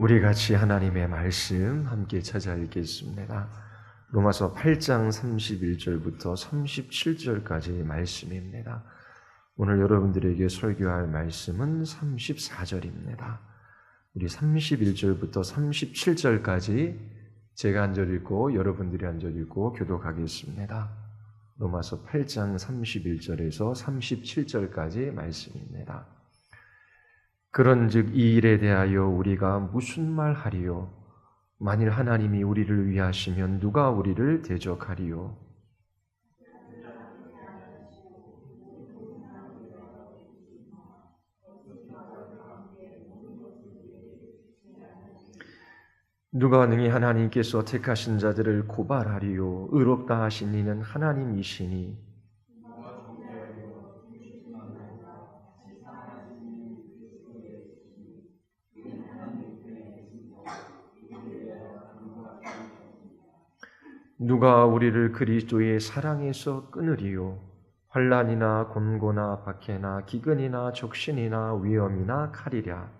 우리 같이 하나님의 말씀 함께 찾아 읽겠습니다. 로마서 8장 31절부터 37절까지 말씀입니다. 오늘 여러분들에게 설교할 말씀은 34절입니다. 우리 31절부터 37절까지 제가 한 절 읽고 여러분들이 한 절 읽고 교독하겠습니다. 로마서 8장 31절에서 37절까지 말씀입니다. 그런즉 이 일에 대하여 우리가 무슨 말 하리요? 만일 하나님이 우리를 위하시면 누가 우리를 대적하리요? 누가 능히 하나님께서 택하신 자들을 고발하리요? 의롭다 하신 이는 하나님이시니 누가 우리를 그리스도의 사랑에서 끊으리요? 환난이나 곤고나 박해나 기근이나 적신이나 위험이나 칼이랴.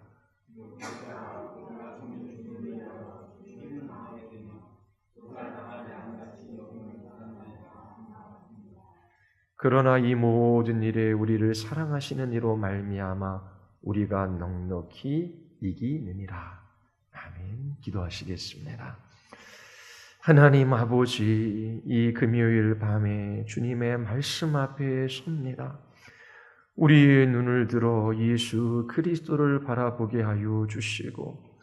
그러나 이 모든 일에 우리를 사랑하시는 이로 말미암아 우리가 넉넉히 이기느니라. 아멘. 기도하시겠습니다. 하나님 아버지, 이 금요일 밤에 주님의 말씀 앞에 섭니다. 우리의 눈을 들어 예수 그리스도를 바라보게 하여 주시고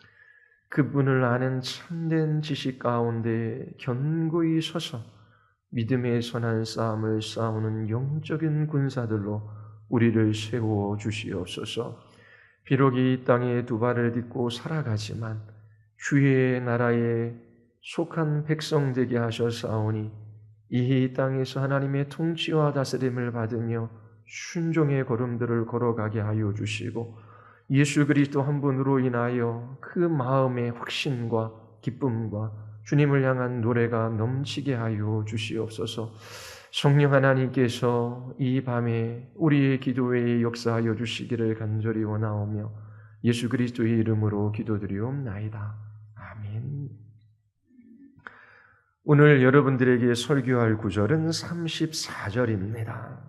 그분을 아는 참된 지식 가운데 견고히 서서 믿음의 선한 싸움을 싸우는 영적인 군사들로 우리를 세워 주시옵소서. 비록 이 땅에 두 발을 딛고 살아가지만 주의 나라에 속한 백성 되게 하셨사오니 이 땅에서 하나님의 통치와 다스림을 받으며 순종의 걸음들을 걸어가게 하여 주시고 예수 그리스도 한 분으로 인하여 그 마음의 확신과 기쁨과 주님을 향한 노래가 넘치게 하여 주시옵소서. 성령 하나님께서 이 밤에 우리의 기도에 역사하여 주시기를 간절히 원하오며 예수 그리스도의 이름으로 기도드리옵나이다. 아멘. 오늘 여러분들에게 설교할 구절은 34절입니다.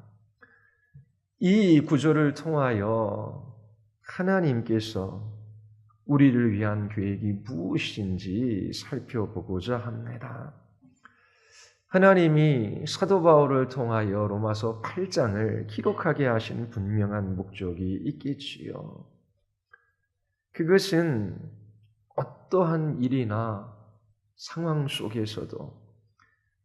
이 구절을 통하여 하나님께서 우리를 위한 계획이 무엇인지 살펴보고자 합니다. 하나님이 사도 바울을 통하여 로마서 8장을 기록하게 하신 분명한 목적이 있겠지요. 그것은 어떠한 일이나 상황 속에서도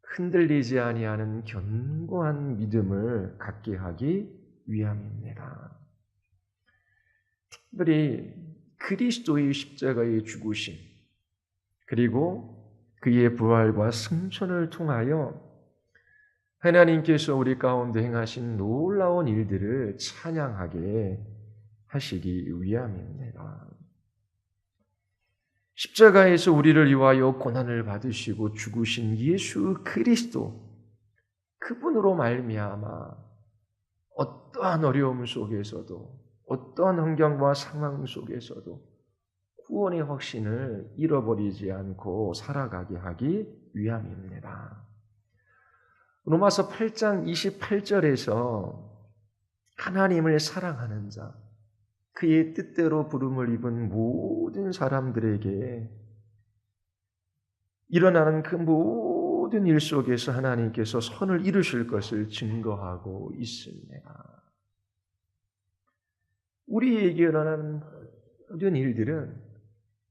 흔들리지 아니하는 견고한 믿음을 갖게 하기 위함입니다. 특별히 그리스도의 십자가의 죽으심 그리고 그의 부활과 승천을 통하여 하나님께서 우리 가운데 행하신 놀라운 일들을 찬양하게 하시기 위함입니다. 십자가에서 우리를 위하여 고난을 받으시고 죽으신 예수 그리스도 그분으로 말미암아 어떠한 어려움 속에서도 어떠한 환경과 상황 속에서도 구원의 확신을 잃어버리지 않고 살아가게 하기 위함입니다. 로마서 8장 28절에서 하나님을 사랑하는 자, 그의 뜻대로 부름을 입은 모든 사람들에게 일어나는 그 모든 일 속에서 하나님께서 선을 이루실 것을 증거하고 있습니다. 우리에게 일어나는 모든 일들은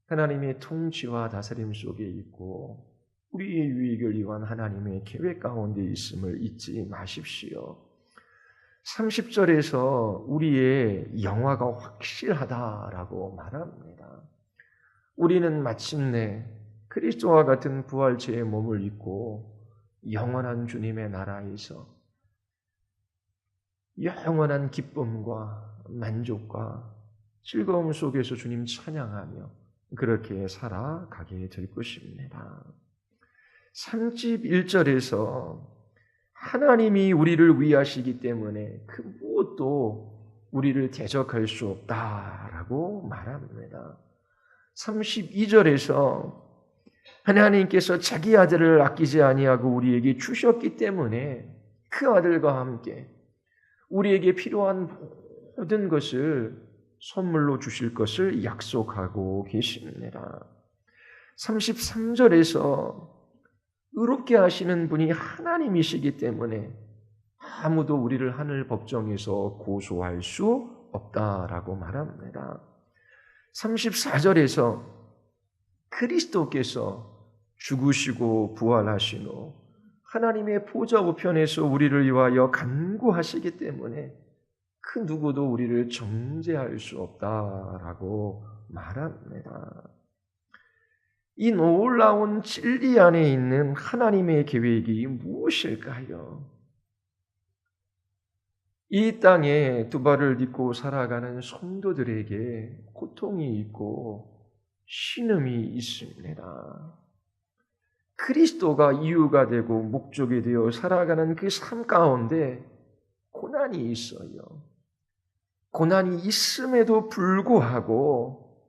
하나님의 통치와 다스림 속에 있고 우리의 유익을 위한 하나님의 계획 가운데 있음을 잊지 마십시오. 30절에서 우리의 영화가 확실하다라고 말합니다. 우리는 마침내 그리스도와 같은 부활체의 몸을 입고 영원한 주님의 나라에서 영원한 기쁨과 만족과 즐거움 속에서 주님 찬양하며 그렇게 살아가게 될 것입니다. 31절에서 하나님이 우리를 위하시기 때문에 그 무엇도 우리를 대적할 수 없다라고 말합니다. 32절에서 하나님께서 자기 아들을 아끼지 아니하고 우리에게 주셨기 때문에 그 아들과 함께 우리에게 필요한 모든 것을 선물로 주실 것을 약속하고 계십니다. 33절에서 의롭게 하시는 분이 하나님이시기 때문에 아무도 우리를 하늘 법정에서 고소할 수 없다라고 말합니다. 34절에서 그리스도께서 죽으시고 부활하신 후 하나님의 보좌 우편에서 우리를 위하여 간구하시기 때문에 그 누구도 우리를 정죄할 수 없다라고 말합니다. 이 놀라운 진리 안에 있는 하나님의 계획이 무엇일까요? 이 땅에 두 발을 딛고 살아가는 성도들에게 고통이 있고 신음이 있습니다. 그리스도가 이유가 되고 목적이 되어 살아가는 그 삶 가운데 고난이 있어요. 고난이 있음에도 불구하고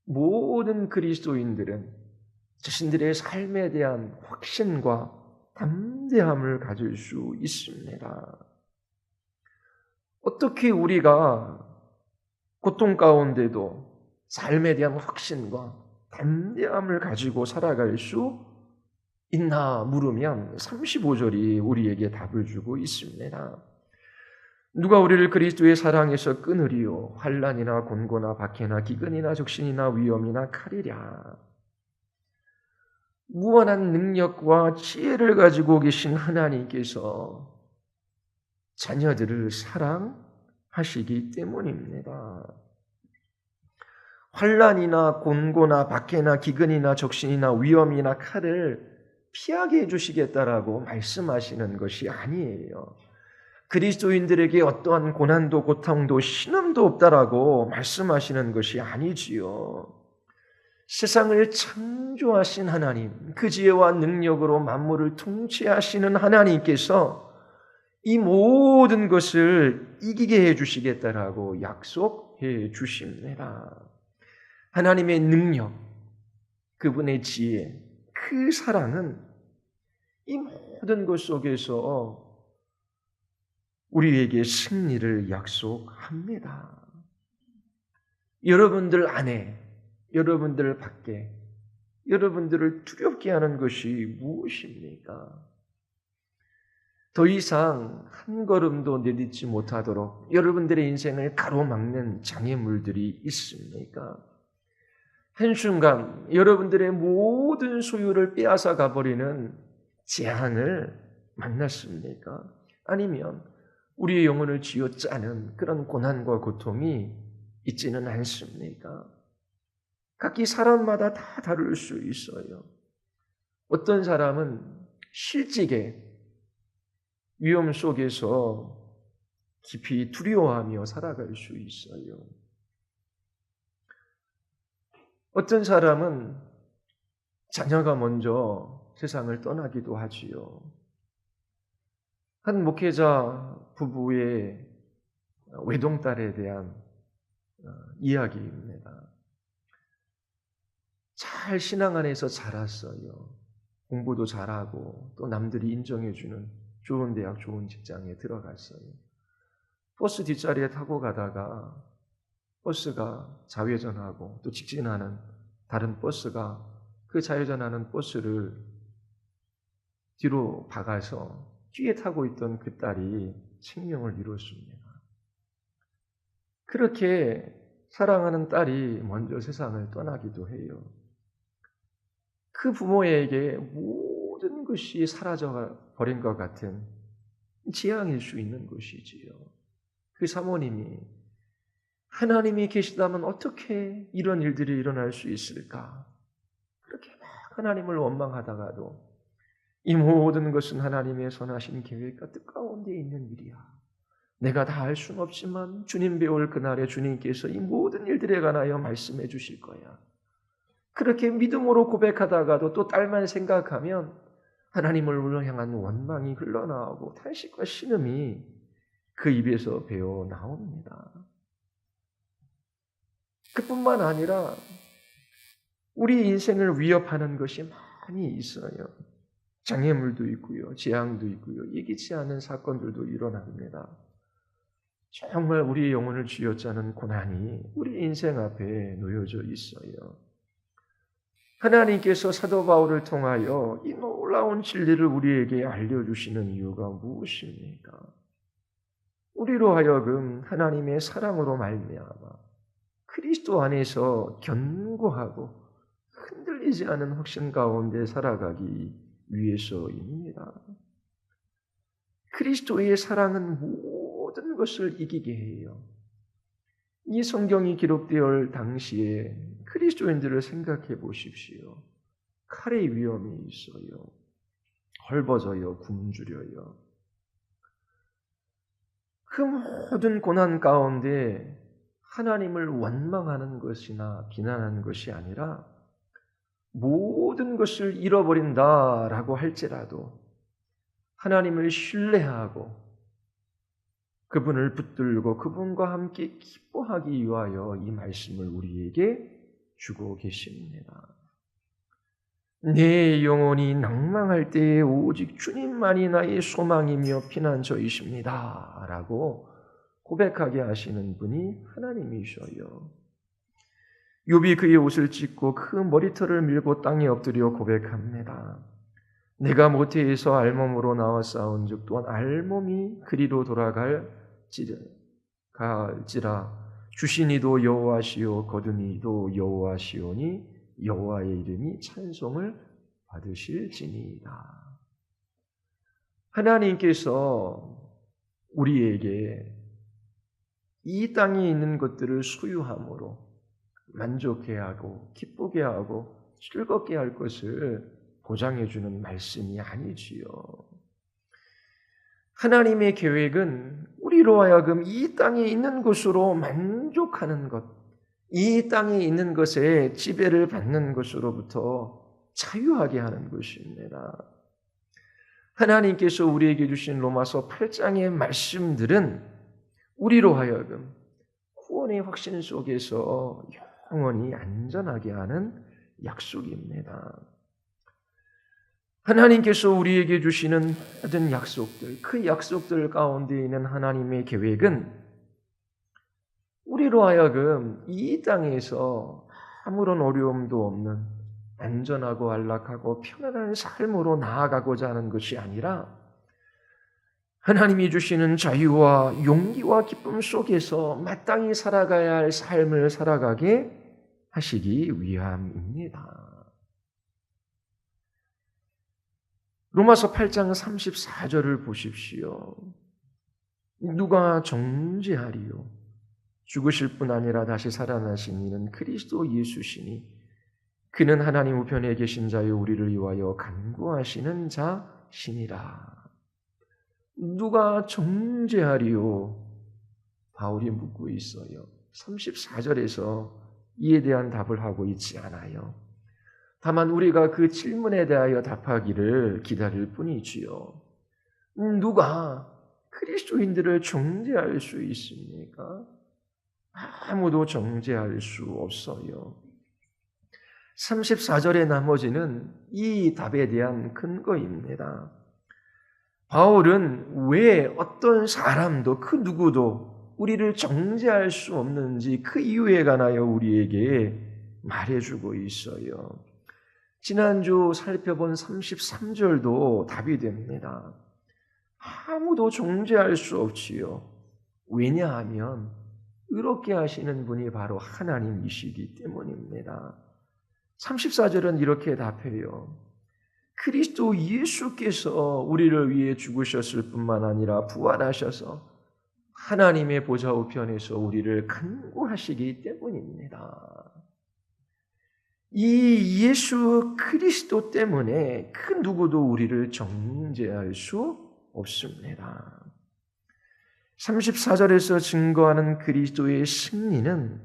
모든 그리스도인들은 자신들의 삶에 대한 확신과 담대함을 가질 수 있습니다. 어떻게 우리가 고통 가운데도 삶에 대한 확신과 담대함을 가지고 살아갈 수 있나 물으면 35절이 우리에게 답을 주고 있습니다. 누가 우리를 그리스도의 사랑에서 끊으리요? 환난이나 곤고나 박해나 기근이나 적신이나 위험이나 칼이랴. 무한한 능력과 지혜를 가지고 계신 하나님께서 자녀들을 사랑하시기 때문입니다. 환난이나 곤고나 박해나 기근이나 적신이나 위험이나 칼을 피하게 해주시겠다라고 말씀하시는 것이 아니에요. 그리스도인들에게 어떠한 고난도 고통도 신음도 없다라고 말씀하시는 것이 아니지요. 세상을 창조하신 하나님, 그 지혜와 능력으로 만물을 통치하시는 하나님께서 이 모든 것을 이기게 해주시겠다라고 약속해 주십니다. 하나님의 능력, 그분의 지혜, 그 사랑은 이 모든 것 속에서 우리에게 승리를 약속합니다. 여러분들 안에, 여러분들 밖에, 여러분들을 두렵게 하는 것이 무엇입니까? 더 이상 한 걸음도 내딛지 못하도록 여러분들의 인생을 가로막는 장애물들이 있습니까? 한순간 여러분들의 모든 소유를 빼앗아 가버리는 재앙을 만났습니까? 아니면 우리의 영혼을 쥐어짜는 그런 고난과 고통이 있지는 않습니까? 각기 사람마다 다 다를 수 있어요. 어떤 사람은 실직에 위험 속에서 깊이 두려워하며 살아갈 수 있어요. 어떤 사람은 자녀가 먼저 세상을 떠나기도 하지요. 한 목회자 부부의 외동딸에 대한 이야기입니다. 잘 신앙 안에서 자랐어요. 공부도 잘하고 또 남들이 인정해주는 좋은 대학, 좋은 직장에 들어갔어요. 버스 뒷자리에 타고 가다가 버스가 좌회전하고 또 직진하는 다른 버스가 그 좌회전하는 버스를 뒤로 박아서 뒤에 타고 있던 그 딸이 생명을 잃었습니다. 그렇게 사랑하는 딸이 먼저 세상을 떠나기도 해요. 그 부모에게 모든 것이 사라져 버린 것 같은 재앙일 수 있는 것이지요. 그 사모님이 하나님이 계시다면 어떻게 이런 일들이 일어날 수 있을까? 그렇게 막 하나님을 원망하다가도 이 모든 것은 하나님의 선하신 계획과 뜻 가운데 있는 일이야. 내가 다 알 수는 없지만 주님 배울 그날에 주님께서 이 모든 일들에 관하여 말씀해 주실 거야. 그렇게 믿음으로 고백하다가도 또 딸만 생각하면 하나님을 향한 원망이 흘러나오고 탄식과 신음이 그 입에서 배어 나옵니다. 그뿐만 아니라 우리 인생을 위협하는 것이 많이 있어요. 장애물도 있고요. 재앙도 있고요. 예기치 않은 사건들도 일어납니다. 정말 우리의 영혼을 쥐어짜는 고난이 우리 인생 앞에 놓여져 있어요. 하나님께서 사도 바울을 통하여 이 놀라운 진리를 우리에게 알려주시는 이유가 무엇입니까? 우리로 하여금 하나님의 사랑으로 말미암아 그리스도 안에서 견고하고 흔들리지 않은 확신 가운데 살아가기 위해서입니다. 그리스도의 사랑은 모든 것을 이기게 해요. 이 성경이 기록되어 올 당시에 그리스도인들을 생각해 보십시오. 칼의 위험이 있어요. 헐벗어요. 굶주려요. 그 모든 고난 가운데 하나님을 원망하는 것이나 비난하는 것이 아니라 모든 것을 잃어버린다라고 할지라도 하나님을 신뢰하고 그분을 붙들고 그분과 함께 기뻐하기 위하여 이 말씀을 우리에게 주고 계십니다. 내 영혼이 낭망할 때에 오직 주님만이 나의 소망이며 피난처이십니다. 라고 고백하게 하시는 분이 하나님이셔요. 욥이 그의 옷을 찢고 그 머리털을 밀고 땅에 엎드려 고백합니다. 내가 모태에서 알몸으로 나와 싸운즉 또한 알몸이 그리로 돌아갈지라 주신 이도 여호와시오 거둔 이도 여호와시오니 여호와의 이름이 찬송을 받으실지니이다. 하나님께서 우리에게 이 땅에 있는 것들을 소유함으로 만족해 하고 기쁘게 하고 즐겁게 할 것을 보장해 주는 말씀이 아니지요. 하나님의 계획은 우리로 하여금 이 땅에 있는 것으로 만족하는 것, 이 땅에 있는 것에 지배를 받는 것으로부터 자유하게 하는 것입니다. 하나님께서 우리에게 주신 로마서 8장의 말씀들은 우리로 하여금 구원의 확신 속에서 영원히 안전하게 하는 약속입니다. 하나님께서 우리에게 주시는 모든 약속들, 그 약속들 가운데 있는 하나님의 계획은 우리로 하여금 이 땅에서 아무런 어려움도 없는 안전하고 안락하고 편안한 삶으로 나아가고자 하는 것이 아니라 하나님이 주시는 자유와 용기와 기쁨 속에서 마땅히 살아가야 할 삶을 살아가게 하시기 위함입니다. 로마서 8장 34절을 보십시오. 누가 정죄하리요? 죽으실 뿐 아니라 다시 살아나신 이는 그리스도 예수시니 그는 하나님 우편에 계신 자여 우리를 위하여 간구하시는 자시니라. 누가 정죄하리요? 바울이 묻고 있어요. 34절에서 이에 대한 답을 하고 있지 않아요. 다만 우리가 그 질문에 대하여 답하기를 기다릴 뿐이지요. 누가 그리스도인들을 정죄할 수 있습니까? 아무도 정죄할 수 없어요. 34절의 나머지는 이 답에 대한 근거입니다. 바울은 왜 어떤 사람도 그 누구도 우리를 정죄할 수 없는지 그 이유에 관하여 우리에게 말해주고 있어요. 지난주 살펴본 33절도 답이 됩니다. 아무도 정죄할 수 없지요. 왜냐하면 의롭게 하시는 분이 바로 하나님이시기 때문입니다. 34절은 이렇게 답해요. 그리스도 예수께서 우리를 위해 죽으셨을 뿐만 아니라 부활하셔서 하나님의 보좌 우편에서 우리를 간구하시기 때문입니다. 이 예수 그리스도 때문에 그 누구도 우리를 정죄할 수 없습니다. 34절에서 증거하는 그리스도의 승리는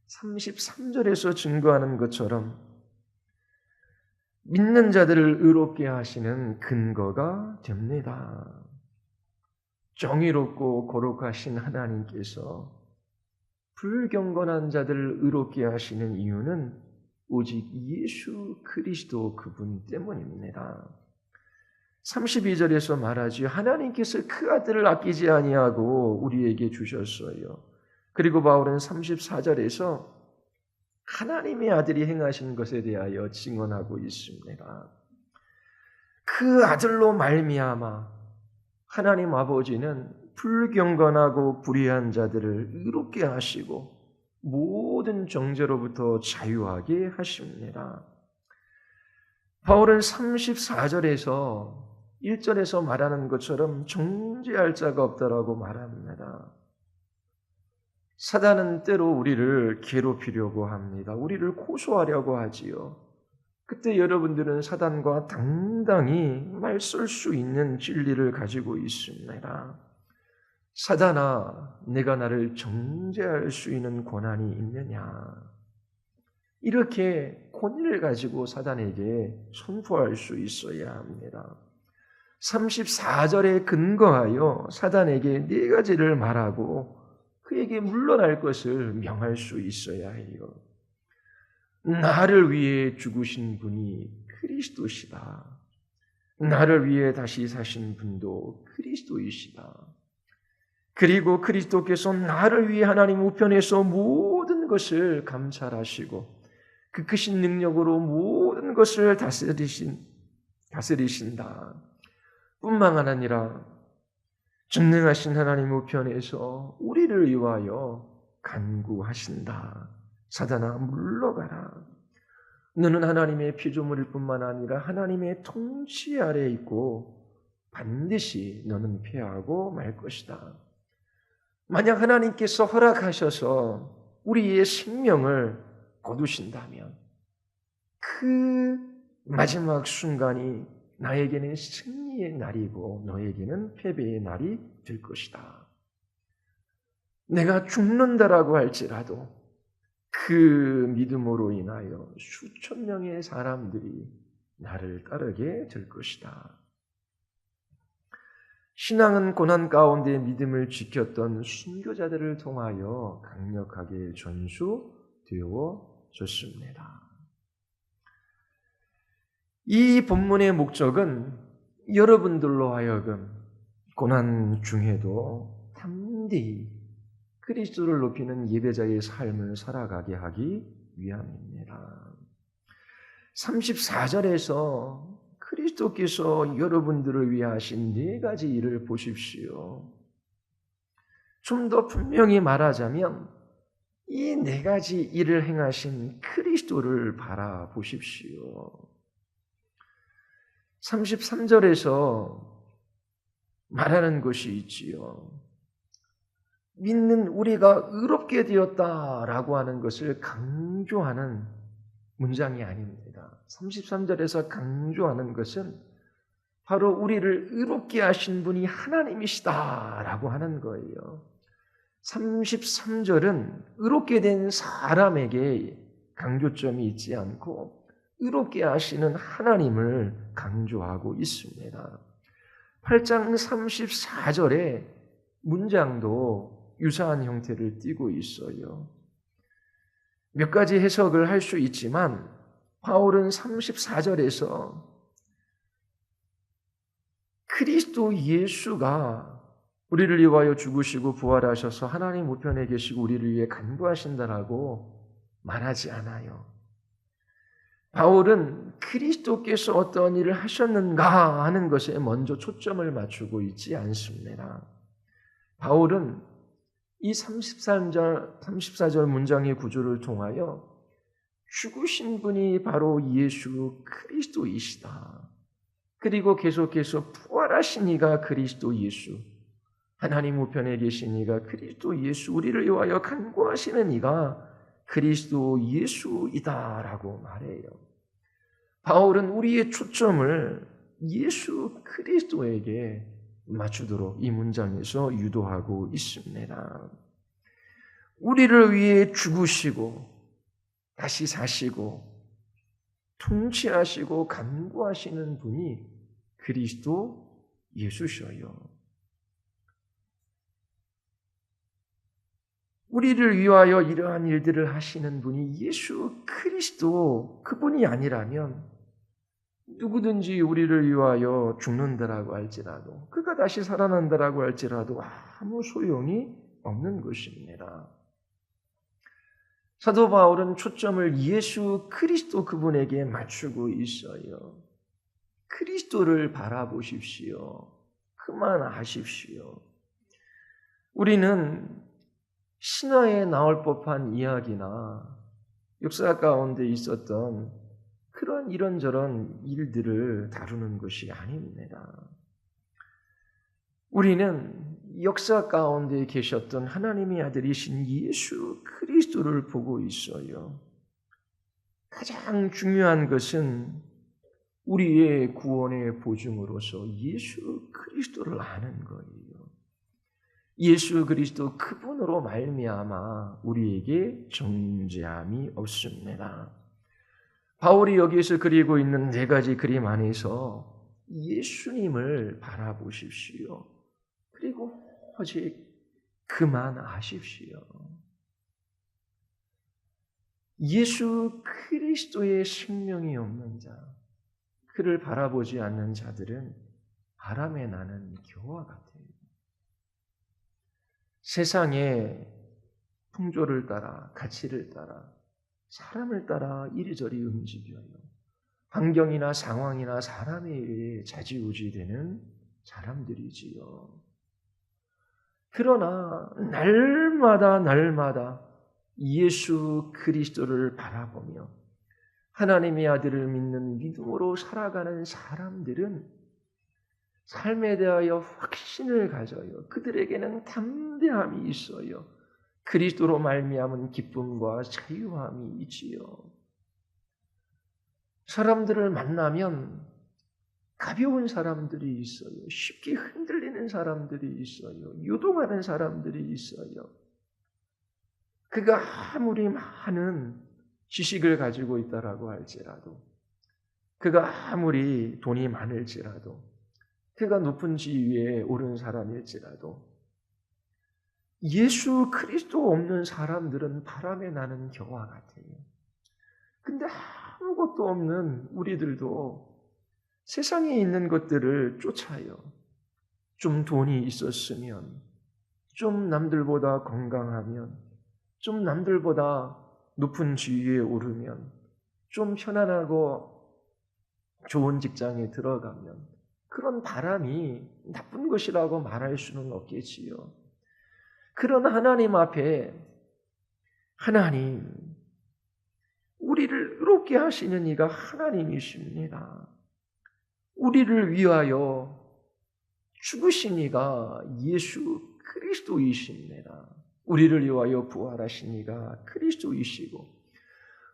33절에서 증거하는 것처럼 믿는 자들을 의롭게 하시는 근거가 됩니다. 정의롭고 거룩하신 하나님께서 불경건한 자들을 의롭게 하시는 이유는 오직 예수 그리스도 그분 때문입니다. 32절에서 말하지 하나님께서 그 아들을 아끼지 아니하고 우리에게 주셨어요. 그리고 바울은 34절에서 하나님의 아들이 행하신 것에 대하여 증언하고 있습니다. 그 아들로 말미암아 하나님 아버지는 불경건하고 불의한 자들을 의롭게 하시고 모든 정죄로부터 자유하게 하십니다. 바울은 34절에서 1절에서 말하는 것처럼 정죄할 자가 없다라고 말합니다. 사단은 때로 우리를 괴롭히려고 합니다. 우리를 고소하려고 하지요. 그때 여러분들은 사단과 당당히 맞설 수 있는 진리를 가지고 있습니다. 사단아, 내가 나를 정죄할 수 있는 권한이 있느냐? 이렇게 권위를 가지고 사단에게 선포할 수 있어야 합니다. 34절에 근거하여 사단에게 4가지를 말하고 그에게 물러날 것을 명할 수 있어야 해요. 나를 위해 죽으신 분이 그리스도시다. 나를 위해 다시 사신 분도 그리스도이시다. 그리고 그리스도께서 나를 위해 하나님 우편에서 모든 것을 감찰하시고 그 크신 능력으로 모든 것을 다스리신다. 뿐만 아니라 전능하신 하나님 우편에서 우리를 위하여 간구하신다. 사단아, 물러가라. 너는 하나님의 피조물일 뿐만 아니라 하나님의 통치 아래에 있고 반드시 너는 패하고 말 것이다. 만약 하나님께서 허락하셔서 우리의 생명을 거두신다면 그 마지막 순간이 나에게는 승리의 날이고 너에게는 패배의 날이 될 것이다. 내가 죽는다라고 할지라도 그 믿음으로 인하여 수천 명의 사람들이 나를 따르게 될 것이다. 신앙은 고난 가운데 믿음을 지켰던 순교자들을 통하여 강력하게 전수되어졌습니다. 이 본문의 목적은 여러분들로 하여금 고난 중에도 담대히 그리스도를 높이는 예배자의 삶을 살아가게 하기 위함입니다. 34절에서 그리스도께서 여러분들을 위해 하신 4가지 일을 보십시오. 좀 더 분명히 말하자면 이 4가지 일을 행하신 그리스도를 바라보십시오. 33절에서 말하는 것이 있지요. 믿는 우리가 의롭게 되었다라고 하는 것을 강조하는 문장이 아닙니다. 33절에서 강조하는 것은 바로 우리를 의롭게 하신 분이 하나님이시다라고 하는 거예요. 33절은 의롭게 된 사람에게 강조점이 있지 않고 의롭게 하시는 하나님을 강조하고 있습니다. 8장 34절의 문장도 유사한 형태를 띠고 있어요. 몇 가지 해석을 할 수 있지만 바울은 34절에서 그리스도 예수가 우리를 위하여 죽으시고 부활하셔서 하나님 우편에 계시고 우리를 위해 간구하신다라고 말하지 않아요. 바울은 그리스도께서 어떤 일을 하셨는가 하는 것에 먼저 초점을 맞추고 있지 않습니다. 바울은 이 34절 문장의 구조를 통하여 죽으신 분이 바로 예수 그리스도이시다. 그리고 계속해서 부활하신 이가 그리스도 예수, 하나님 우편에 계신 이가 그리스도 예수, 우리를 위하여 간구하시는 이가 그리스도 예수이다라고 말해요. 바울은 우리의 초점을 예수 그리스도에게 맞추도록 이 문장에서 유도하고 있습니다. 우리를 위해 죽으시고 다시 사시고 통치하시고 간구하시는 분이 그리스도 예수셔요. 우리를 위하여 이러한 일들을 하시는 분이 예수 그리스도 그분이 아니라면 누구든지 우리를 위하여 죽는다라고 할지라도 그가 다시 살아난다라고 할지라도 아무 소용이 없는 것입니다. 사도 바울은 초점을 예수 그리스도 그분에게 맞추고 있어요. 그리스도를 바라보십시오. 그만하십시오. 우리는 신화에 나올 법한 이야기나 역사 가운데 있었던 그런 이런저런 일들을 다루는 것이 아닙니다. 우리는 역사 가운데 계셨던 하나님의 아들이신 예수 그리스도를 보고 있어요. 가장 중요한 것은 우리의 구원의 보증으로서 예수 그리스도를 아는 거예요. 예수 그리스도 그분으로 말미암아 우리에게 정죄함이 없습니다. 바울이 여기에서 그리고 있는 네 가지 그림 안에서 예수님을 바라보십시오. 그리고 오직 그만하십시오. 예수 그리스도의 생명이 없는 자, 그를 바라보지 않는 자들은 바람에 나는 겨와 같아요. 세상의 풍조를 따라, 가치를 따라, 사람을 따라 이리저리 움직여요. 환경이나 상황이나 사람에 의해 좌지우지되는 사람들이지요. 그러나 날마다 예수 그리스도를 바라보며 하나님의 아들을 믿는 믿음으로 살아가는 사람들은 삶에 대하여 확신을 가져요. 그들에게는 담대함이 있어요. 그리스도로 말미암은 기쁨과 자유함이 있지요. 사람들을 만나면 가벼운 사람들이 있어요. 쉽게 흔들리는 사람들이 있어요. 유동하는 사람들이 있어요. 그가 아무리 많은 지식을 가지고 있다라고 할지라도, 그가 아무리 돈이 많을지라도, 그가 높은 지위에 오른 사람일지라도 예수 그리스도 없는 사람들은 바람에 나는 겨와 같아요. 근데 아무것도 없는 우리들도 세상에 있는 것들을 쫓아요. 좀 돈이 있었으면, 좀 남들보다 건강하면, 좀 남들보다 높은 지위에 오르면, 좀 편안하고 좋은 직장에 들어가면 그런 바람이 나쁜 것이라고 말할 수는 없겠지요. 그러나 하나님 앞에 하나님, 우리를 의롭게 하시는 이가 하나님이십니다. 우리를 위하여 죽으신 이가 예수 그리스도이십니다. 우리를 위하여 부활하신 이가 그리스도이시고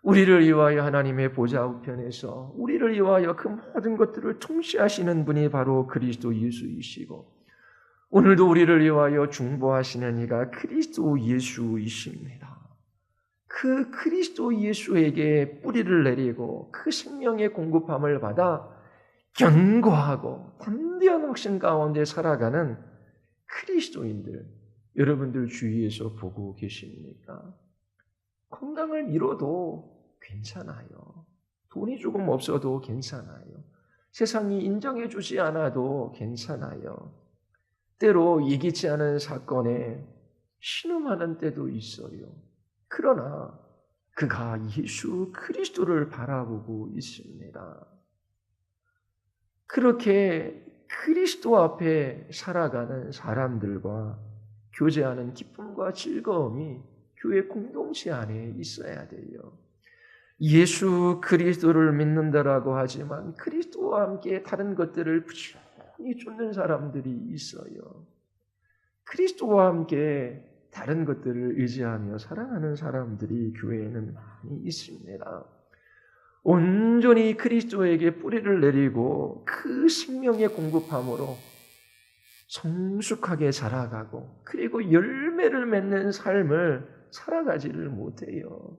우리를 위하여 하나님의 보좌 우편에서 우리를 위하여 그 모든 것들을 통치하시는 분이 바로 그리스도 예수이시고 오늘도 우리를 위하여 중보하시는 이가 그리스도 예수이십니다. 그 그리스도 예수에게 뿌리를 내리고 그 생명의 공급함을 받아 견고하고 담대한 확신 가운데 살아가는 그리스도인들, 여러분들 주위에서 보고 계십니까? 건강을 잃어도 괜찮아요. 돈이 조금 없어도 괜찮아요. 세상이 인정해 주지 않아도 괜찮아요. 때로 예기치 않은 사건에 신음하는 때도 있어요. 그러나 그가 예수 그리스도를 바라보고 있습니다. 그렇게 그리스도 앞에 살아가는 사람들과 교제하는 기쁨과 즐거움이 교회 공동체 안에 있어야 돼요. 예수 그리스도를 믿는다라고 하지만 그리스도와 함께 다른 것들을 부지런히 쫓는 사람들이 있어요. 그리스도와 함께 다른 것들을 의지하며 살아가는 사람들이 교회에는 많이 있습니다. 온전히 그리스도에게 뿌리를 내리고 그 생명의 공급함으로 성숙하게 자라가고 그리고 열매를 맺는 삶을 살아가지를 못해요.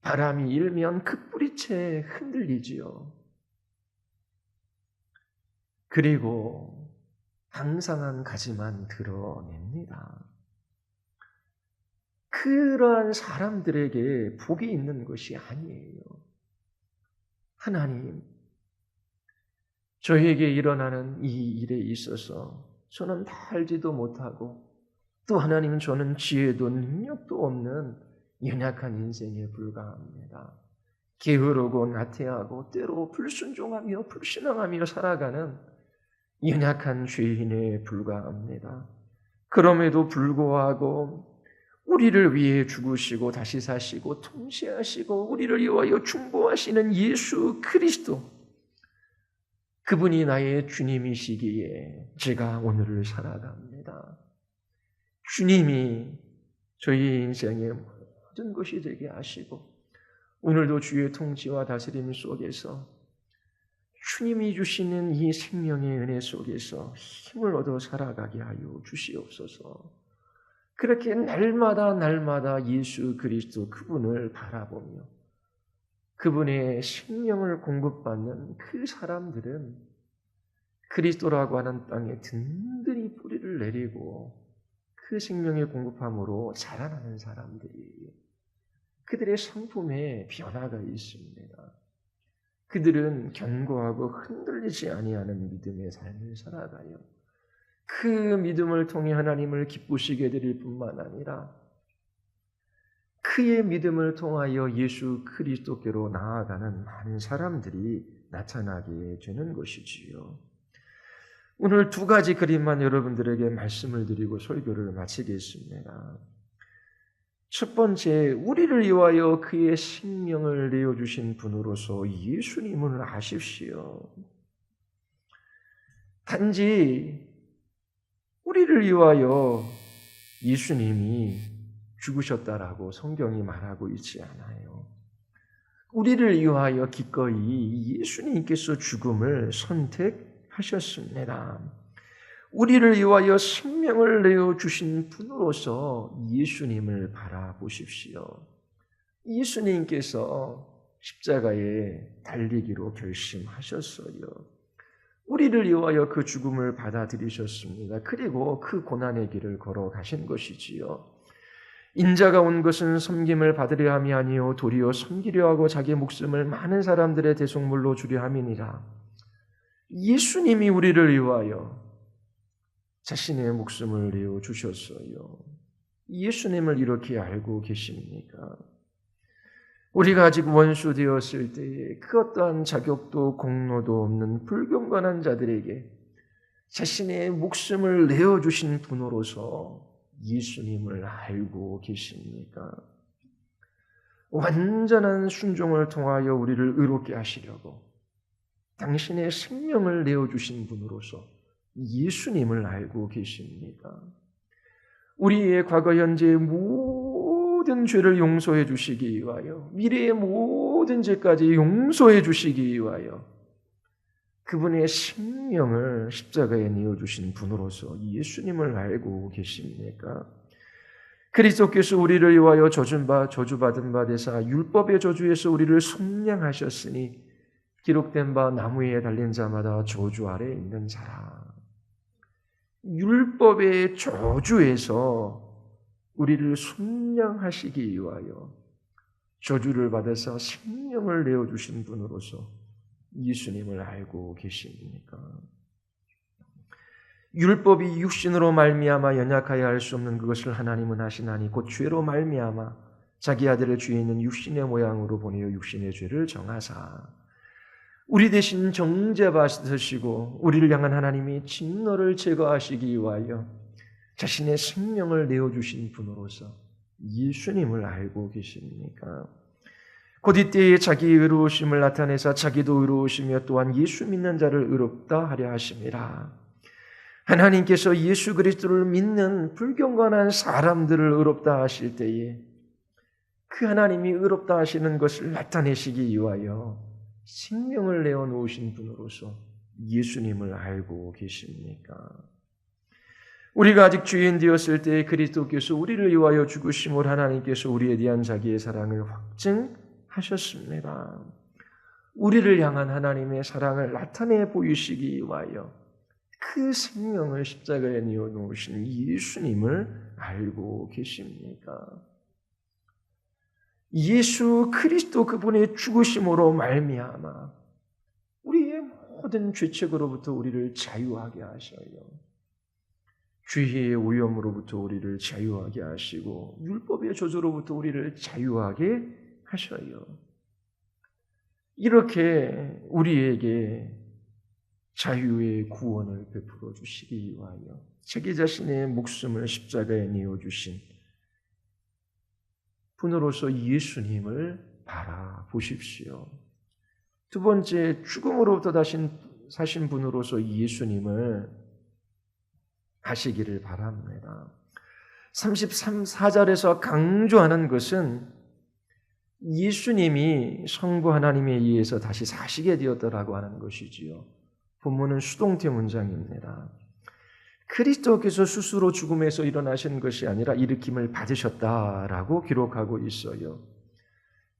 바람이 일면 그 뿌리채 흔들리지요. 그리고 항상한 가지만 드러냅니다. 그러한 사람들에게 복이 있는 것이 아니에요. 하나님, 저에게 일어나는 이 일에 있어서 저는 다 알지도 못하고 또 하나님은 저는 지혜도 능력도 없는 연약한 인생에 불과합니다. 게으르고 나태하고 때로 불순종하며 불신앙하며 살아가는 연약한 죄인에 불과합니다. 그럼에도 불구하고 우리를 위해 죽으시고 다시 사시고 통치하시고 우리를 위하여 중보하시는 예수 그리스도, 그분이 나의 주님이시기에 제가 오늘을 살아갑니다. 주님이 저희 인생의 모든 것이 되게 하시고 오늘도 주의 통치와 다스림 속에서 주님이 주시는 이 생명의 은혜 속에서 힘을 얻어 살아가게 하여 주시옵소서. 그렇게 날마다 예수 그리스도 그분을 바라보며 그분의 생명을 공급받는 그 사람들은 그리스도라고 하는 땅에 든든히 뿌리를 내리고 그 생명의 공급함으로 자라나는 사람들이에요. 그들의 성품에 변화가 있습니다. 그들은 견고하고 흔들리지 아니하는 믿음의 삶을 살아가요. 그 믿음을 통해 하나님을 기쁘시게 드릴 뿐만 아니라 그의 믿음을 통하여 예수 그리스도께로 나아가는 많은 사람들이 나타나게 되는 것이지요. 오늘 두 가지 그림만 여러분들에게 말씀을 드리고 설교를 마치겠습니다. 첫 번째, 우리를 위하여 그의 생명을 내어주신 분으로서 예수님을 아십시오. 단지 우리를 위하여 예수님이 죽으셨다라고 성경이 말하고 있지 않아요. 우리를 위하여 기꺼이 예수님께서 죽음을 선택하셨습니다. 우리를 위하여 생명을 내어주신 분으로서 예수님을 바라보십시오. 예수님께서 십자가에 달리기로 결심하셨어요. 우리를 위하여 그 죽음을 받아들이셨습니다. 그리고 그 고난의 길을 걸어가신 것이지요. 인자가 온 것은 섬김을 받으려 함이 아니요 도리어 섬기려 하고 자기 목숨을 많은 사람들의 대속물로 주려 함이니라. 예수님이 우리를 위하여 자신의 목숨을 내어 주셨어요. 예수님을 이렇게 알고 계십니까? 우리가 아직 원수 되었을 때에 그 어떠한 자격도 공로도 없는 불경건한 자들에게 자신의 목숨을 내어주신 분으로서 예수님을 알고 계십니까? 완전한 순종을 통하여 우리를 의롭게 하시려고 당신의 생명을 내어주신 분으로서 예수님을 알고 계십니까? 우리의 과거 현재의 모든 죄를 용서해 주시기 위하여 미래의 모든 죄까지 용서해 주시기 위하여 그분의 생명을 십자가에 내어주신 분으로서 예수님을 알고 계십니까? 그리스도께서 우리를 위하여 저주받은 바 되사 율법의 저주에서 우리를 속량하셨으니 기록된 바 나무 위에 달린 자마다 저주 아래에 있는 자라. 율법의 저주에서 우리를 속량하시기 위하여 저주를 받아서 생명을 내어주신 분으로서 예수님을 알고 계십니까? 율법이 육신으로 말미암아 연약하여 할 수 없는 그것을 하나님은 하시나니 곧 죄로 말미암아 자기 아들을 죄 있는 육신의 모양으로 보내어 육신의 죄를 정하사 우리 대신 정죄 받으시고 우리를 향한 하나님이 진노를 제거하시기 위하여 자신의 생명을 내어주신 분으로서 예수님을 알고 계십니까? 곧 이때에 자기 의로우심을 나타내사 자기도 의로우시며 또한 예수 믿는 자를 의롭다 하려 하심이라. 하나님께서 예수 그리스도를 믿는 불경건한 사람들을 의롭다 하실 때에 그 하나님이 의롭다 하시는 것을 나타내시기 위하여 생명을 내어놓으신 분으로서 예수님을 알고 계십니까? 우리가 아직 죄인 되었을 때에 그리스도께서 우리를 위하여 죽으심을 하나님께서 우리에 대한 자기의 사랑을 확증하셨습니다. 우리를 향한 하나님의 사랑을 나타내 보이시기 위하여 그 생명을 십자가에 내어놓으신 예수님을 알고 계십니까? 예수 그리스도 그분의 죽으심으로 말미암아 우리의 모든 죄책으로부터 우리를 자유하게 하셔요. 죄의 오염으로부터 우리를 자유하게 하시고 율법의 저주로부터 우리를 자유하게 하셔요. 이렇게 우리에게 자유의 구원을 베풀어 주시기 위하여 자기 자신의 목숨을 십자가에 내어주신 분으로서 예수님을 바라보십시오. 두 번째, 죽음으로부터 사신 분으로서 예수님을 아시기를 바랍니다. 33사절에서 강조하는 것은 예수님이 성부 하나님에 의해서 다시 사시게 되었다라고 하는 것이지요. 본문은 수동태 문장입니다. 그리스도께서 스스로 죽음에서 일어나신 것이 아니라 일으킴을 받으셨다라고 기록하고 있어요.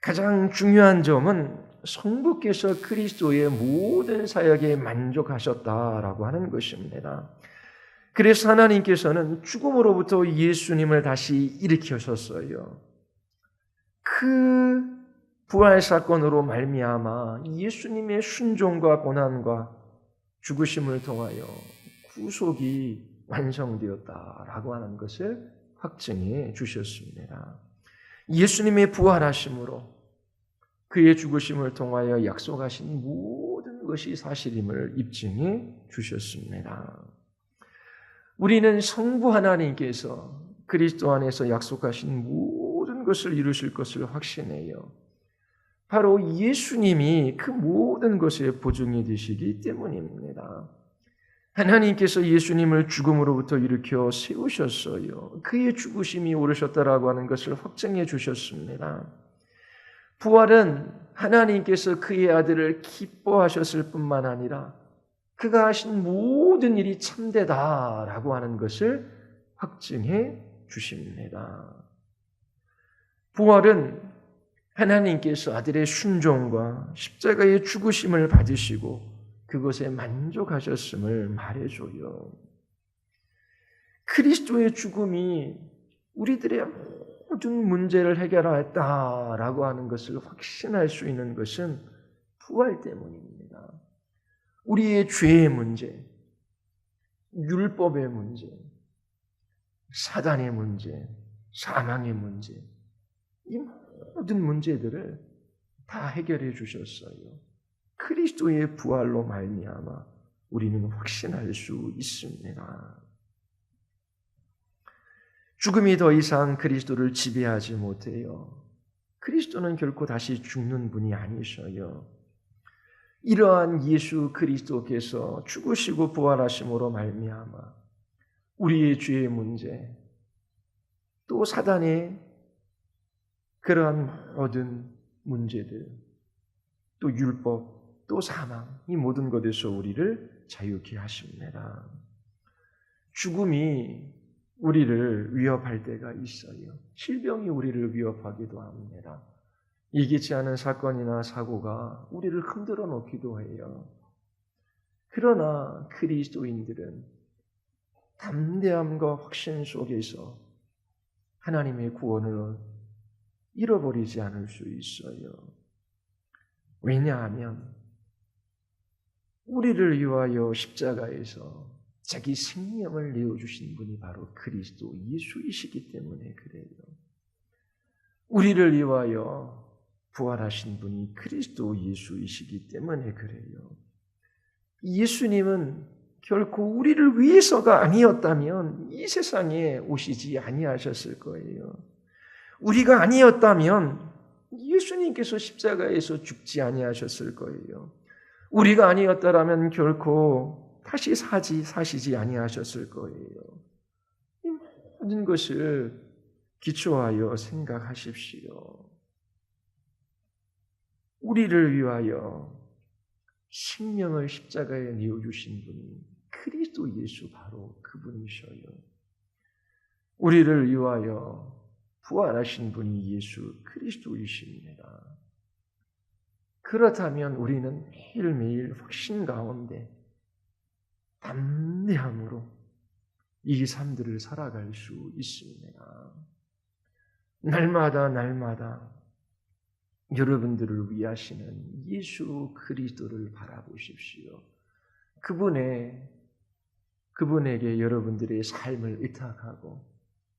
가장 중요한 점은 성부께서 그리스도의 모든 사역에 만족하셨다라고 하는 것입니다. 그래서 하나님께서는 죽음으로부터 예수님을 다시 일으키셨어요. 그 부활 사건으로 말미암아 예수님의 순종과 고난과 죽으심을 통하여 구속이 완성되었다라고 하는 것을 확증해 주셨습니다. 예수님의 부활하심으로 그의 죽으심을 통하여 약속하신 모든 것이 사실임을 입증해 주셨습니다. 우리는 성부 하나님께서 그리스도 안에서 약속하신 모든 것을 이루실 것을 확신해요. 바로 예수님이 그 모든 것의 보증이 되시기 때문입니다. 하나님께서 예수님을 죽음으로부터 일으켜 세우셨어요. 그의 죽으심이 오르셨다라고 하는 것을 확증해 주셨습니다. 부활은 하나님께서 그의 아들을 기뻐하셨을 뿐만 아니라 그가 하신 모든 일이 참되다라고 하는 것을 확증해 주십니다. 부활은 하나님께서 아들의 순종과 십자가의 죽으심을 받으시고 그것에 만족하셨음을 말해줘요. 그리스도의 죽음이 우리들의 모든 문제를 해결하였다라고 하는 것을 확신할 수 있는 것은 부활 때문입니다. 우리의 죄의 문제, 율법의 문제, 사단의 문제, 사망의 문제, 이 모든 문제들을 다 해결해 주셨어요. 그리스도의 부활로 말미암아 우리는 확신할 수 있습니다. 죽음이 더 이상 그리스도를 지배하지 못해요. 그리스도는 결코 다시 죽는 분이 아니셔요. 이러한 예수 그리스도께서 죽으시고 부활하심으로 말미암아 우리의 죄의 문제, 또 사단의 그러한 모든 문제들, 또 율법, 또 사망, 이 모든 것에서 우리를 자유케 하십니다. 죽음이 우리를 위협할 때가 있어요. 질병이 우리를 위협하기도 합니다. 예기치 않은 사건이나 사고가 우리를 흔들어 놓기도 해요. 그러나 그리스도인들은 담대함과 확신 속에서 하나님의 구원을 잃어버리지 않을 수 있어요. 왜냐하면 우리를 위하여 십자가에서 자기 생명을 내어주신 분이 바로 그리스도 예수이시기 때문에 그래요. 우리를 위하여 부활하신 분이 그리스도 예수이시기 때문에 그래요. 예수님은 결코 우리를 위해서가 아니었다면 이 세상에 오시지 아니하셨을 거예요. 우리가 아니었다면 예수님께서 십자가에서 죽지 아니하셨을 거예요. 우리가 아니었다라면 결코 다시 사시지 아니하셨을 거예요. 이 모든 것을 기초하여 생각하십시오. 우리를 위하여 생명을 십자가에 내어주신 분이 그리스도 예수 바로 그분이셔요. 우리를 위하여 부활하신 분이 예수 그리스도이십니다. 그렇다면 우리는 매일매일 확신 가운데 담대함으로 이 삶들을 살아갈 수 있습니다. 날마다 여러분들을 위하시는 예수 그리스도를 바라보십시오. 그분에게 여러분들의 삶을 의탁하고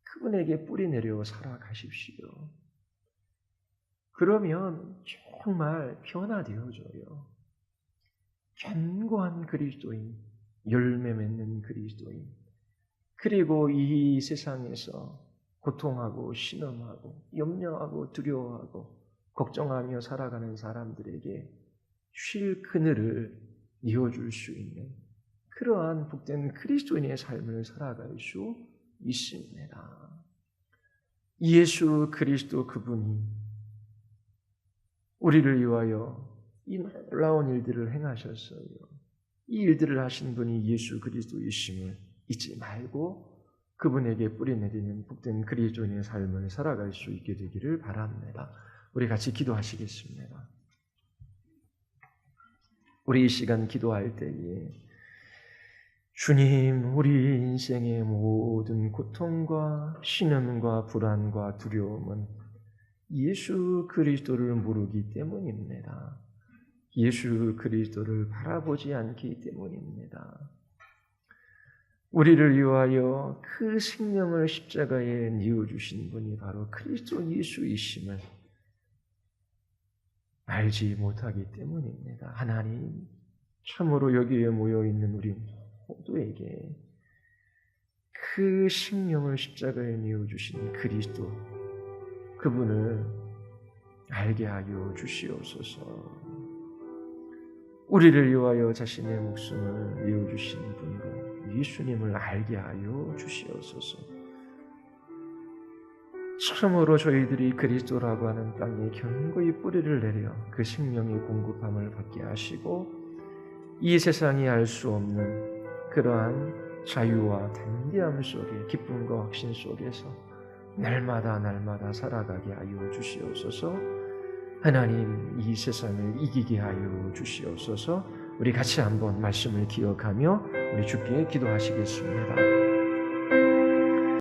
그분에게 뿌리내려 살아가십시오. 그러면 정말 변화되어져요. 견고한 그리스도인, 열매 맺는 그리스도인, 그리고 이 세상에서 고통하고 신음하고 염려하고 두려워하고 걱정하며 살아가는 사람들에게 쉴 그늘을 이어줄 수 있는 그러한 복된 그리스도인의 삶을 살아갈 수 있습니다. 예수 그리스도 그분이 우리를 위하여 이 놀라운 일들을 행하셨어요. 이 일들을 하신 분이 예수 그리스도이심을 잊지 말고 그분에게 뿌리내리는 복된 그리스도인의 삶을 살아갈 수 있게 되기를 바랍니다. 우리 같이 기도하시겠습니다. 우리 이 시간 기도할 때에 주님, 우리 인생의 모든 고통과 신음과 불안과 두려움은 예수 그리스도를 모르기 때문입니다. 예수 그리스도를 바라보지 않기 때문입니다. 우리를 위하여 그 생명을 십자가에 내어주신 분이 바로 그리스도 예수이심을 알지 못하기 때문입니다. 하나님, 참으로 여기에 모여있는 우리 모두에게 그 생명을 십자가에 내어주신 그리스도, 그분을 알게 하여 주시옵소서. 우리를 위하여 자신의 목숨을 내어주신 분으로 예수님을 알게 하여 주시옵소서. 참으로 저희들이 그리스도라고 하는 땅에 견고히 뿌리를 내려 그 생명의 공급함을 받게 하시고 이 세상이 알 수 없는 그러한 자유와 담대함 속에 기쁨과 확신 속에서 날마다 살아가게 하여 주시옵소서. 하나님, 이 세상을 이기게 하여 주시옵소서. 우리 같이 한번 말씀을 기억하며 우리 주께 기도하시겠습니다.